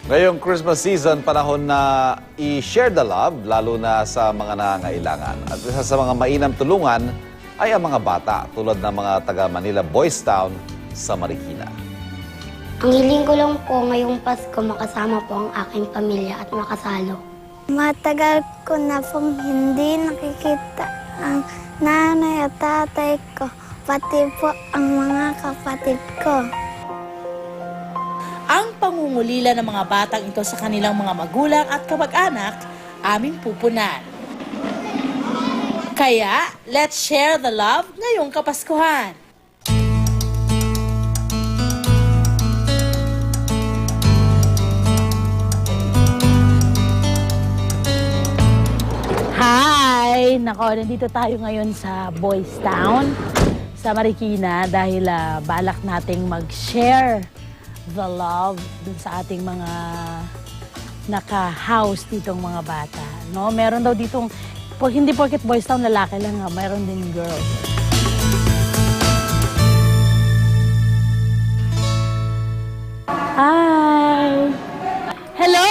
Ngayong Christmas season, panahon na i-share the love, lalo na sa mga nangangailangan. At isa sa mga mainam tulungan ay ang mga bata, tulad ng mga taga Manila Boys Town sa Marikina. Ang hiling ko lang po ngayong Pasko makasama po ang aking pamilya at makasalo. Matagal ko na pong hindi nakikita ang nanay at tatay ko, pati po ang mga kapatid ko. Ang pangungulila ng mga batang ito sa kanilang mga magulang at kamag-anak, aming pupunan. Kaya, let's share the love ngayong Kapaskuhan. Hi! Nako, nandito tayo ngayon sa Boys Town, sa Marikina, dahil balak nating mag-share the love dun sa ating mga naka-house ditong mga bata. No? Meron daw ditong, hindi porket Boys Town, lalaki lang nga, meron din girl. Hi! Hello!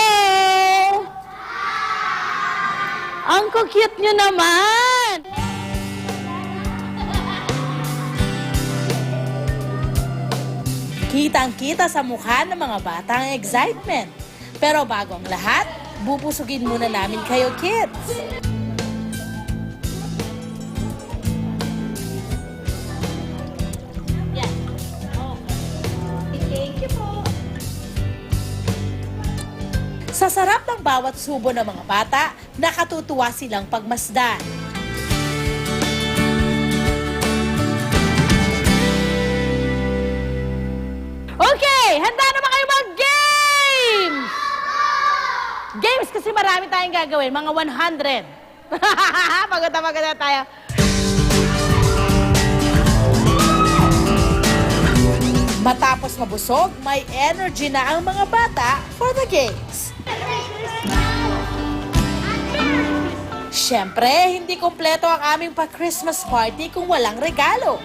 Ang cute nyo naman! Kitang-kita sa mukha ng mga bata ang excitement. Pero bago ang lahat, bubusugin muna namin kayo, kids. Yan. Okay. Thank you po. Sa sarap ng bawat subo ng mga bata, nakatutuwa silang pagmasdan. Okay, handa na ba kayo mag-games? Games kasi marami tayong gagawin, mga 100. Pagod na tayo. Matapos mabusog, may energy na ang mga bata for the games. Siyempre, hindi kompleto ang aming pa-Christmas party kung walang regalo.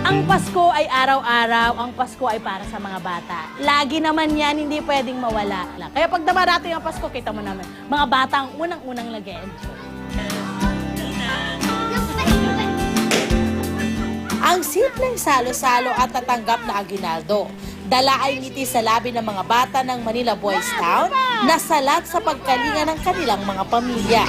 Ang Pasko ay araw-araw, ang Pasko ay para sa mga bata. Lagi naman yan, hindi pwedeng mawala. Kaya pag dumarating ang Pasko, kita mo naman, mga bata ang unang-unang nag-enjoy. Ang simpleng salo-salo at tatanggap na aginaldo. Dala ay ngiti sa labi ng mga bata ng Manila Boys Town na salat sa pagkalinga ng kanilang mga pamilya.